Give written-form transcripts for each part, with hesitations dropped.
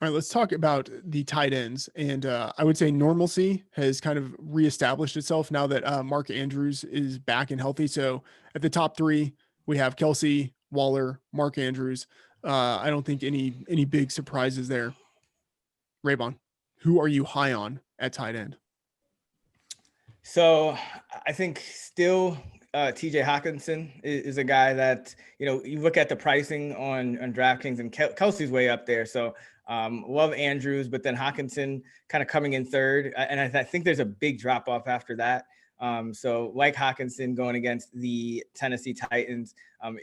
All right, let's talk about the tight ends. And I would say normalcy has kind of reestablished itself now that Mark Andrews is back and healthy. So at the top three, we have Kelsey, Waller, Mark Andrews. I don't think any big surprises there. Raybon, who are you high on at tight end? So I think still TJ Hawkinson is a guy that, you look at the pricing on DraftKings, and Kelsey's way up there. So love Andrews, but then Hawkinson kind of coming in third. And I think there's a big drop off after that. So like Hawkinson going against the Tennessee Titans,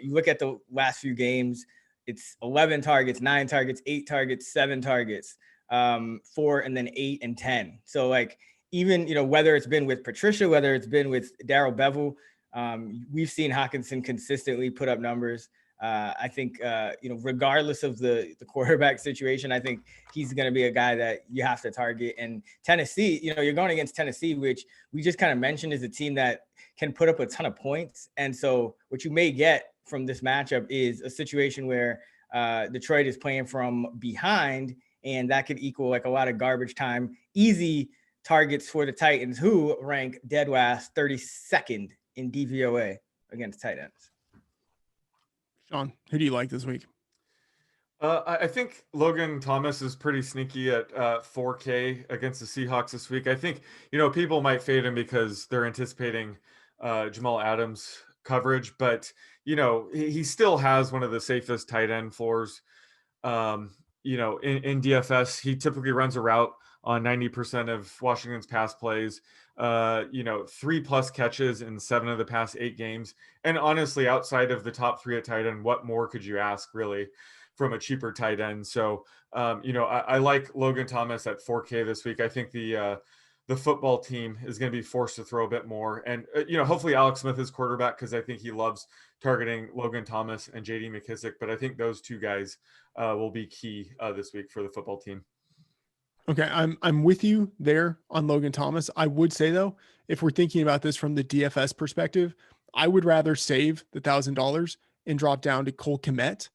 you look at the last few games, it's 11 targets, 9 targets, 8 targets, 7 targets, 4, and then 8 and 10. So like, even, whether it's been with Patricia, whether it's been with Darrell Bevel, we've seen Hawkinson consistently put up numbers. I think, regardless of the quarterback situation, I think he's going to be a guy that you have to target. And Tennessee, you're going against Tennessee, which we just kind of mentioned is a team that can put up a ton of points. And so what you may get from this matchup is a situation where Detroit is playing from behind, and that could equal like a lot of garbage time, easy targets for the Titans, who rank dead last 32nd in DVOA against tight ends. Sean, who do you like this week? I think Logan Thomas is pretty sneaky at 4K against the Seahawks this week. I think, people might fade him because they're anticipating Jamal Adams coverage, but, he still has one of the safest tight end floors. In DFS, he typically runs a route on 90% of Washington's pass plays, 3+ catches in 7 of the past 8 games. And honestly, outside of the top 3 at tight end, what more could you ask really from a cheaper tight end? So, I like Logan Thomas at 4K this week. I think the football team is going to be forced to throw a bit more. And, hopefully Alex Smith is quarterback, because I think he loves targeting Logan Thomas and JD McKissick. But I think those two guys will be key this week for the football team. Okay, I'm with you there on Logan Thomas. I would say though, if we're thinking about this from the DFS perspective, I would rather save the $1,000 and drop down to Cole Kmet.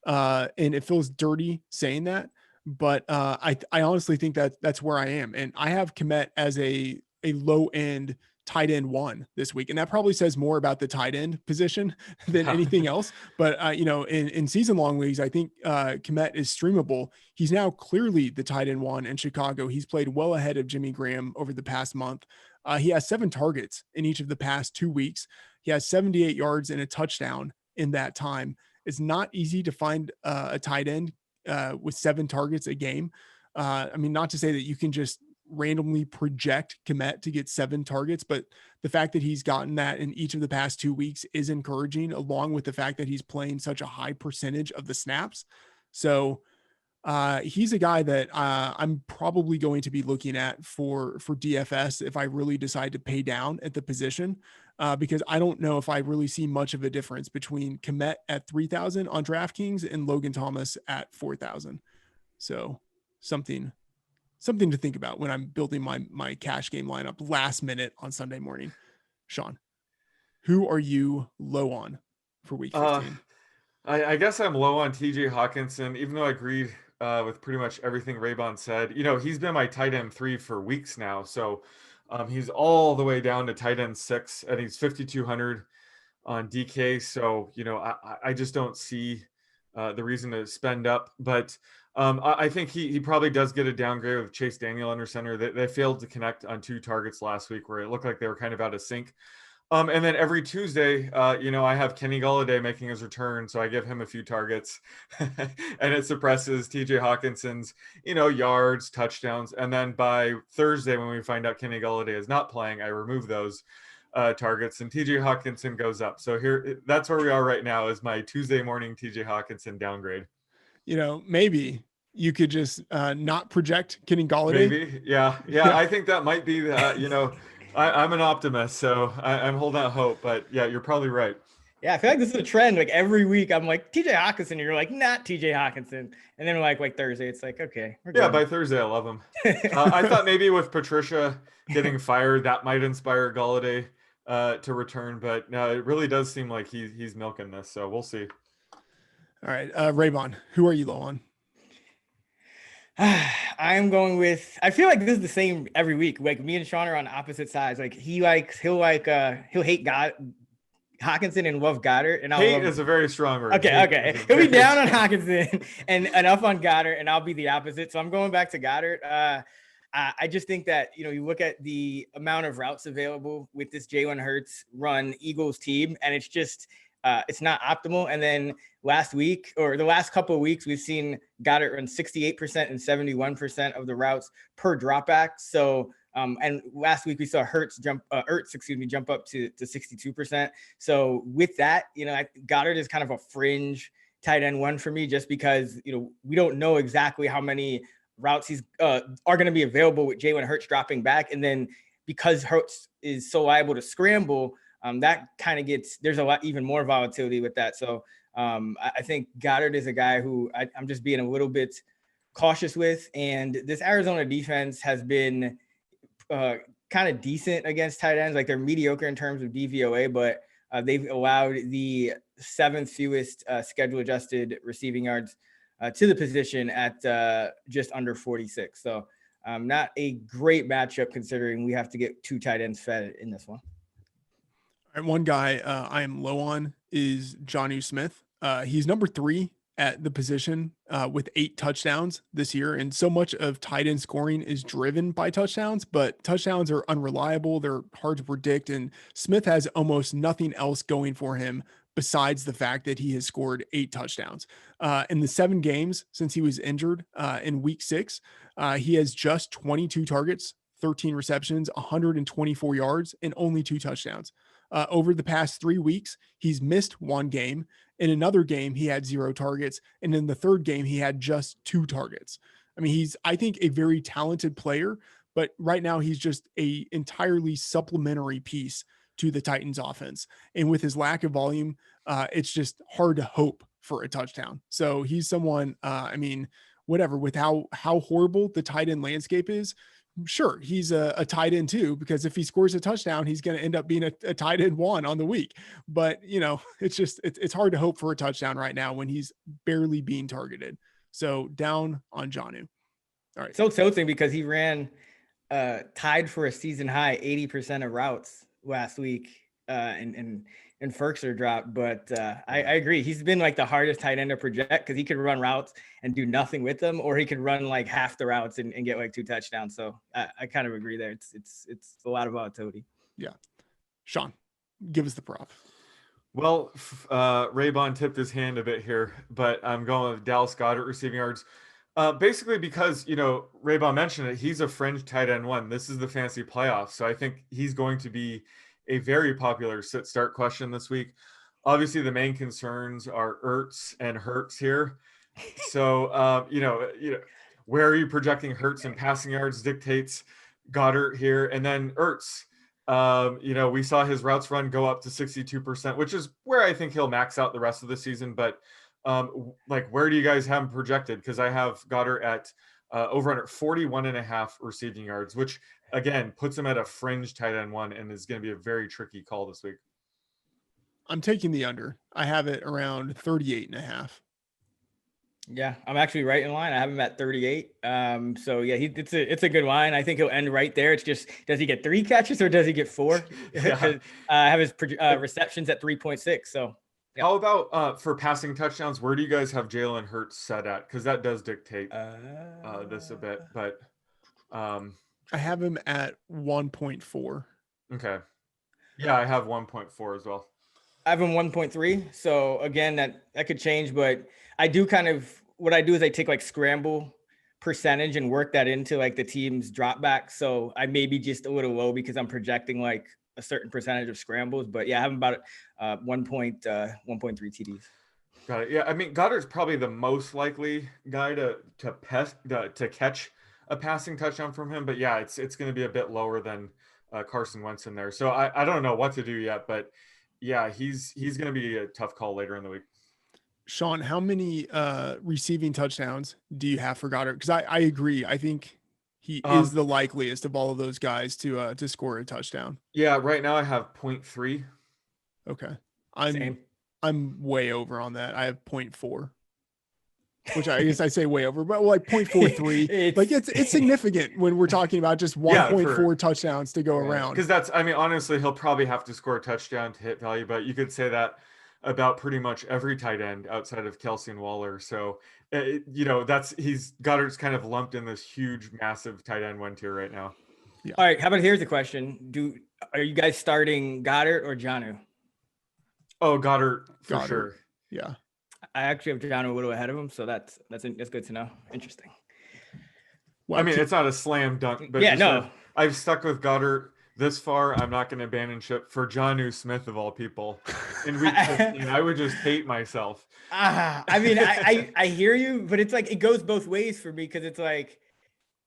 And it feels dirty saying that, but I honestly think that that's where I am, and I have Kmet as a low end tight end 1 this week, and that probably says more about the tight end position than anything else. But in season long leagues, I think Kmet is streamable. He's now clearly the tight end 1 in Chicago. He's played well ahead of Jimmy Graham over the past month. He has 7 targets in each of the past 2 weeks. He has 78 yards and a touchdown in that time. It's not easy to find a tight end with 7 targets a game. Not to say that you can just randomly project Kmet to get 7 targets, but the fact that he's gotten that in each of the past 2 weeks is encouraging, along with the fact that he's playing such a high percentage of the snaps. So he's a guy that I'm probably going to be looking at for DFS if I really decide to pay down at the position, because I don't know if I really see much of a difference between Kmet at 3,000 on DraftKings and Logan Thomas at 4,000. So something to think about when I'm building my cash game lineup last minute on Sunday morning. Sean, who are you low on for week 15? I guess I'm low on TJ Hawkinson, even though I agreed with pretty much everything Raybon said. He's been my tight end 3 for weeks now. So he's all the way down to tight end 6, and he's 5,200 on DK. So, I just don't see the reason to spend up. But I think he probably does get a downgrade with Chase Daniel under center. They failed to connect on 2 targets last week, where it looked like they were kind of out of sync. And then every Tuesday, I have Kenny Golladay making his return, so I give him a few targets, and it suppresses TJ Hawkinson's, yards, touchdowns. And then by Thursday, when we find out Kenny Golladay is not playing, I remove those targets, and TJ Hawkinson goes up. So that's where we are right now, is my Tuesday morning TJ Hawkinson downgrade. Maybe you could just not project Kenny Golladay. Maybe. Yeah. I think that might be I'm an optimist, so I'm holding out hope, but yeah, you're probably right. Yeah, I feel like this is a trend. Like every week I'm like TJ Hawkinson, and you're like, not TJ Hawkinson. And then like Thursday, it's like, okay. Yeah, by Thursday I love him. I thought maybe with Patricia getting fired, that might inspire Golladay to return, but no, it really does seem like he's milking this, so we'll see. All right, Raybon, who are you low on? I am going with. I feel like this is the same every week. Like me and Sean are on opposite sides. Like he'll hate Hawkinson and love Goddard, and I'll Hate love. is a very strong word. Okay, Hate okay. is a He'll be very down on strong- Hawkinson and up on Goddard, and I'll be the opposite. So I'm going back to Goddard. I just think that, you look at the amount of routes available with this Jalen Hurts run Eagles team, and it's just it's not optimal. And then last week, or the last couple of weeks, we've seen Goddard run 68% and 71% of the routes per dropback. So and last week we saw Ertz jump up to 62%. So with that, Goddard is kind of a fringe tight end one for me, just because we don't know exactly how many routes he's are going to be available with Jalen Hurts dropping back, and then because Hurts is so liable to scramble, that kind of there's a lot even more volatility with that. So I think Goddard is a guy who I'm just being a little bit cautious with, and this Arizona defense has been kind of decent against tight ends. Like they're mediocre in terms of DVOA, but they've allowed the 7th fewest schedule adjusted receiving yards to the position at just under 46. So not a great matchup considering we have to get 2 tight ends fed in this one. All right, one guy I am low on is Jonnu Smith. He's number 3 at the position with 8 touchdowns this year. And so much of tight end scoring is driven by touchdowns, but touchdowns are unreliable. They're hard to predict. And Smith has almost nothing else going for him besides the fact that he has scored 8 touchdowns. In the 7 games since he was injured in week 6, he has just 22 targets, 13 receptions, 124 yards, and only 2 touchdowns. Over the past 3 weeks, he's missed 1 game. In another game, he had 0 targets. And in the 3rd game, he had just 2 targets. I mean, he's, I think, a very talented player, but right now he's just a entirely supplementary piece to the Titans offense. And with his lack of volume, it's just hard to hope for a touchdown. So he's someone, whatever, with how horrible the tight end landscape is, sure, he's a tight end too, because if he scores a touchdown, he's going to end up being a tight end 1 on the week. But, it's hard to hope for a touchdown right now when he's barely being targeted. So down on Jonnu. All right. So tilting because he ran tied for a season high 80% of routes last week and Ferkser dropped. But I agree. He's been like the hardest tight end to project because he could run routes and do nothing with them, or he could run like half the routes and get like 2 touchdowns. So I kind of agree there. It's a lot of volatility. Yeah. Sean, give us the prop. Well, Raybon tipped his hand a bit here, but I'm going with Dallas Goddard receiving yards. Basically because, Raybon mentioned it, he's a fringe tight end 1. This is the fantasy playoffs. So I think he's going to be a very popular sit-start question this week. Obviously, the main concerns are Ertz and Hurts here. So, where are you projecting Hurts and passing yards dictates Goddard here. And then Ertz, we saw his routes run go up to 62%, which is where I think he'll max out the rest of the season. But where do you guys have him projected? Because I have Goddard at over under 41.5 receiving yards, which again puts him at a fringe tight end 1 and is going to be a very tricky call this week. I'm taking the under. I have it around 38.5. Yeah, I'm actually right in line. I have him at 38. So yeah, it's a good line. I think he'll end right there. It's just, does he get 3 catches or does he get 4? Yeah. I have his receptions at 3.6. So yeah. How about for passing touchdowns? Where do you guys have Jalen Hurts set at? Because that does dictate this a bit. But I have him at 1.4. Okay. Yeah, I have 1.4 as well. I have him 1.3. So again, that could change, but I do what I do is I take like scramble percentage and work that into like the team's drop back. So I may be just a little low because I'm projecting like a certain percentage of scrambles, but yeah, I have about 1.3 TDs. Got it. Yeah, I mean Goddard's probably the most likely guy to catch a passing touchdown from him, but yeah, it's going to be a bit lower than Carson Wentz in there. So I don't know what to do yet, but yeah, he's going to be a tough call later in the week. Sean, how many receiving touchdowns do you have for Goddard? Because I agree. I think he is the likeliest of all of those guys to score a touchdown. Yeah, right now I have 0.3. Okay. Same. I'm way over on that. I have 0.4. which I guess I say way over, but like 0.43. Like it's significant when we're talking about just 1.4 touchdowns to go around. Because that's, I mean, honestly, he'll probably have to score a touchdown to hit value, but you could say that about pretty much every tight end outside of Kelsey and Waller. So, Goddard's kind of lumped in this huge, massive tight end one tier right now. Yeah. All right. How about here's the question: are you guys starting Goddard or Jonnu? Oh, Goddard for sure. Yeah. I actually have Jonnu a little ahead of him, so that's good to know. Interesting. Well, I mean, it's not a slam dunk, but I've stuck with Goddard this far. I'm not going to abandon ship for Jonnu Smith of all people. In week 15, I would just hate myself. I mean, I hear you, but it's like it goes both ways for me because it's like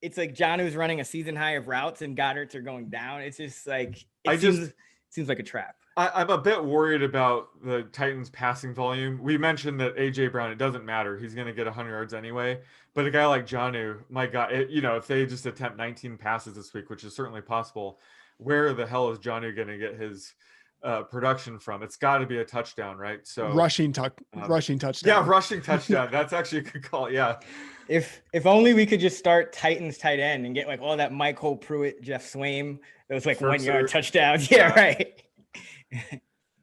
Jonnu's running a season high of routes and Goddard's are going down. It's just like it seems like a trap. I'm a bit worried about the Titans passing volume. We mentioned that AJ Brown, it doesn't matter. He's going to get 100 yards anyway. But a guy like Jonnu, my God, if they just attempt 19 passes this week, which is certainly possible, where the hell is Jonnu going to get his production from? It's got to be a touchdown, right? So rushing touchdown. Yeah, rushing touchdown. That's actually a good call. Yeah. If only we could just start Titans tight end and get like all that Michael Pruitt, Jeff Swaim, those like 1 yard touchdowns. Yeah, right.